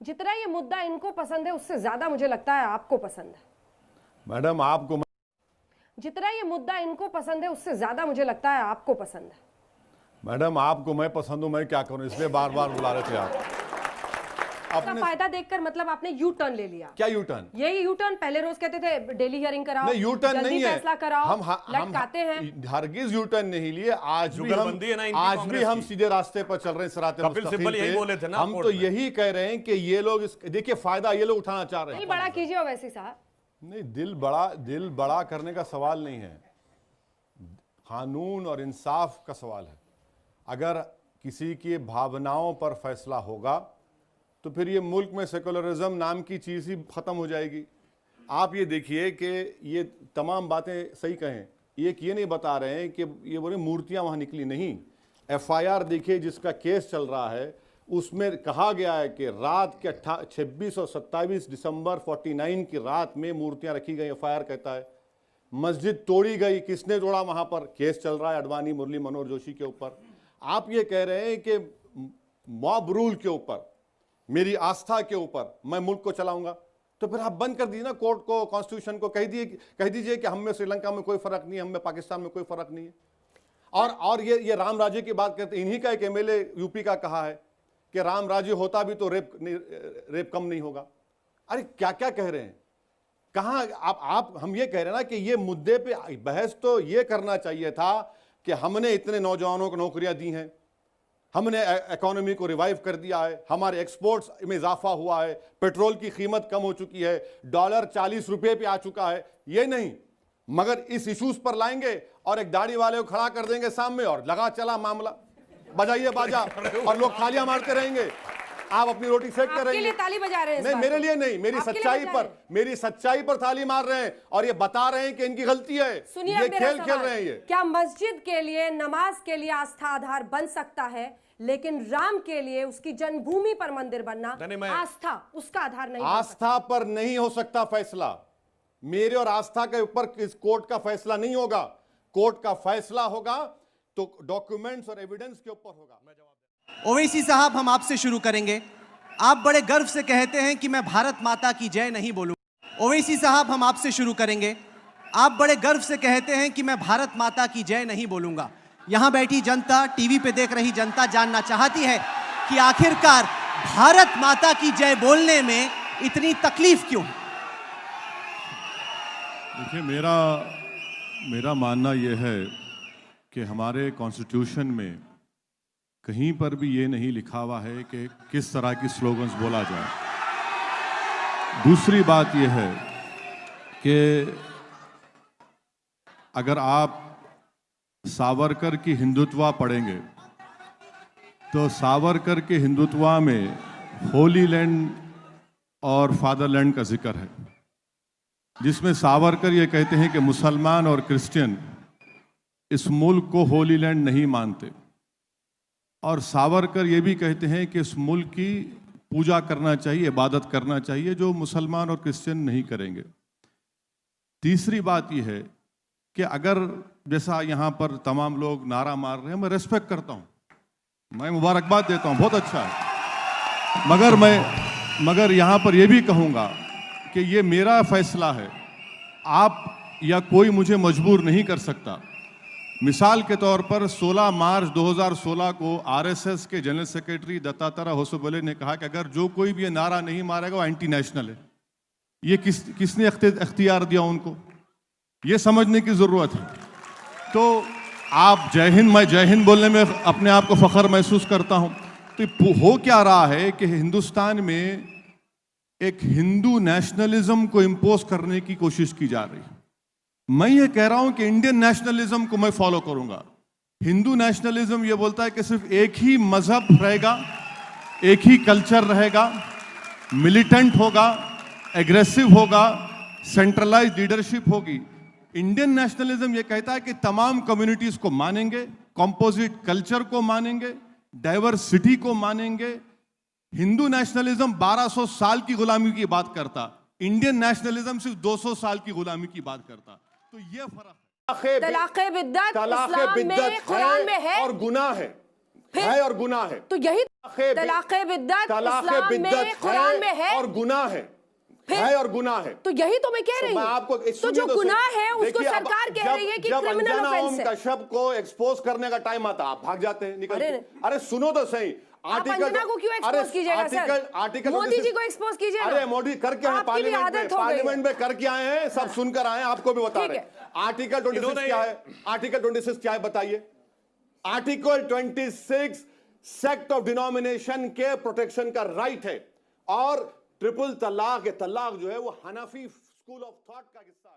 जितना ये मुद्दा इनको पसंद है उससे ज्यादा मुझे लगता है आपको पसंद है। मैडम आपको जितना ये मुद्दा इनको पसंद है उससे ज्यादा मुझे लगता है आपको पसंद है। मैडम आपको मैं पसंद हूं, मैं क्या करूं, इसलिए बार बार बुला रहे थे आप। अपने फायदा देखकर मतलब आपने यू टर्न ले लिया। क्या यू टर्न? यही यू टर्न, पहले रोज कहते थे डेली हियरिंग कराओ, नहीं, यू टर्न नहीं है, फैसला कराओ, हम लटकाते हैं। हरगिज यू टर्न नहीं लिए। आज भी हम सीधे रास्ते पर चल रहे हैं, सिराते मुस्तकीम पे। हम तो यही कह रहे हैं कि ये लोग देखिए फायदा ये लोग उठाना चाह रहे हैं। बड़ा कीजिए वैसे साहब। नहीं, दिल बड़ा करने का सवाल नहीं है, कानून और इंसाफ का सवाल है। अगर किसी की भावनाओं पर फैसला होगा तो फिर ये मुल्क में सेकुलरिज्म नाम की चीज़ ही ख़त्म हो जाएगी। आप ये देखिए कि ये तमाम बातें सही कहें, ये नहीं बता रहे हैं कि ये बोले मूर्तियां वहाँ निकली नहीं। एफआईआर देखिए जिसका केस चल रहा है, उसमें कहा गया है कि रात के 26 और 27 दिसंबर 49 की रात में मूर्तियां रखी गई। एफआईआर कहता है मस्जिद तोड़ी गई, किसने तोड़ा, वहाँ पर केस चल रहा है अडवाणी, मुरली मनोहर जोशी के ऊपर। आप ये कह रहे हैं कि मॉब रूल के ऊपर, मेरी आस्था के ऊपर मैं मुल्क को चलाऊंगा, तो फिर आप बंद कर दीजिए ना कोर्ट को, कॉन्स्टिट्यूशन को। कह दीजिए कि हम में श्रीलंका में कोई फर्क नहीं है, हम में पाकिस्तान में कोई फर्क नहीं है। और ये राम राज्य की बात करते, इन्हीं का एक एमएलए यूपी का कहा है कि राम राज्य होता भी तो रेप कम नहीं होगा। अरे क्या क्या कह रहे हैं, कहाँ आप हम ये कह रहे हैं ना कि ये मुद्दे पे बहस तो ये करना चाहिए था कि हमने इतने नौजवानों को नौकरियां दी हैं, हमने इकोनॉमी को रिवाइव कर दिया है, हमारे एक्सपोर्ट्स में इजाफा हुआ है, पेट्रोल की कीमत कम हो चुकी है, डॉलर 40 रुपए पे आ चुका है। ये नहीं, मगर इस इश्यूज पर लाएंगे और एक दाढ़ी वाले को खड़ा कर देंगे सामने और लगा चला मामला, बजाइए बाजा, और लोग तालियां मारते रहेंगे। आप अपनी रोटी सेक कर रहे हैं, ताली बजा रहे हैं। नहीं, मेरे लिए नहीं, मेरी सच्चाई पर ताली मार रहे हैं और ये बता रहे हैं कि इनकी गलती है। ये खेल खेल रहे हैं। ये क्या मस्जिद के लिए, नमाज के लिए आस्था आधार बन सकता है, लेकिन राम के लिए उसकी जन्मभूमि पर मंदिर बनना आस्था उसका आधार नहीं? आस्था पर नहीं हो सकता फैसला। मेरे और आस्था के ऊपर इस कोर्ट का फैसला नहीं होगा। कोर्ट का फैसला होगा तो डॉक्यूमेंट्स और एविडेंस के ऊपर होगा। ओवैसी साहब, हम आपसे शुरू करेंगे। आप बड़े गर्व से कहते हैं कि मैं भारत माता की जय नहीं बोलूंगा। ओवैसी साहब, हम आपसे शुरू करेंगे। आप बड़े गर्व से कहते हैं कि मैं भारत माता की जय नहीं बोलूंगा। यहां बैठी जनता, टीवी पे देख रही जनता जानना चाहती है कि आखिरकार भारत माता की जय बोलने में इतनी तकलीफ क्यों? देखिए, मेरा मानना यह है कि हमारे कॉन्स्टिट्यूशन में कहीं पर भी ये नहीं लिखा हुआ है कि किस तरह की स्लोगन्स बोला जाए। दूसरी बात यह है कि अगर आप सावरकर की हिंदुत्व पढ़ेंगे तो सावरकर के हिंदुत्व में होली लैंड और फादरलैंड का जिक्र है, जिसमें सावरकर ये कहते हैं कि मुसलमान और क्रिश्चियन इस मुल्क को होली लैंड नहीं मानते, और सावरकर ये भी कहते हैं कि इस मुल्क की पूजा करना चाहिए, इबादत करना चाहिए, जो मुसलमान और क्रिश्चियन नहीं करेंगे। तीसरी बात यह है कि अगर जैसा यहाँ पर तमाम लोग नारा मार रहे हैं, मैं रेस्पेक्ट करता हूँ, मैं मुबारकबाद देता हूँ, बहुत अच्छा है, मगर यहाँ पर यह भी कहूँगा कि ये मेरा फैसला है, आप या कोई मुझे मजबूर नहीं कर सकता। मिसाल के तौर पर 16 मार्च 2016 को आरएसएस के जनरल सेक्रेटरी दत्तात्रेय होसबले ने कहा कि अगर जो कोई भी ये नारा नहीं मारेगा वो एंटी नेशनल है। ये किसने अख्तियार दिया उनको? ये समझने की जरूरत है। तो आप जय हिंद, मैं जय हिंद बोलने में अपने आप को फख्र महसूस करता हूं। तो हो क्या रहा है कि हिंदुस्तान में एक हिंदू नेशनलिज्म को इंपोज करने की कोशिश की जा रही है। मैं ये कह रहा हूं कि इंडियन नेशनलिज्म को मैं फॉलो करूंगा। हिंदू नेशनलिज्म ये बोलता है कि सिर्फ एक ही मजहब रहेगा, एक ही कल्चर रहेगा, मिलिटेंट होगा, एग्रेसिव होगा, सेंट्रलाइज्ड लीडरशिप होगी। इंडियन नेशनलिज्म ये कहता है कि तमाम कम्युनिटीज को मानेंगे, कंपोजिट कल्चर को मानेंगे, डाइवर्सिटी को मानेंगे। हिंदू नेशनलिज्म 1200 साल की गुलामी की बात करता, इंडियन नेशनलिज्म सिर्फ 200 साल की गुलामी की बात करता। तो ये फर्क है। तलाक़े बिद्दत इस्लाम में, कुरान में है और गुनाह है। है और गुनाह है। तो यही तलाक़े बिद्दत इस्लाम में, कुरान में है और गुनाह है और गुनाह है। तो यही तो मैं कह रही हूं। आपको तो जो गुनाह है उसको सरकार कह रही है कि क्रिमिनल ऑफेंस है। कश्यप को एक्सपोज करने का टाइम आता आप भाग जाते हैं, निकल। अरे सुनो तो सही, अंजना को क्यों एक्सपोज कीजिएगा सर? आर्टिकल मोदी जी को एक्सपोज कीजिए। अरे मोदी करके आए पार्लियामेंट में करके आए हैं, सब सुनकर आए हैं, आपको भी बता रहे हैं। आर्टिकल 26 क्या है? आर्टिकल 26 क्या है बताइए? आर्टिकल 26 सेक्ट ऑफ डिनोमिनेशन के प्रोटेक्शन का राइट है, और ट्रिपल तलाक जो है वो हनफी स्कूल ऑफ थॉट का हिस्सा है।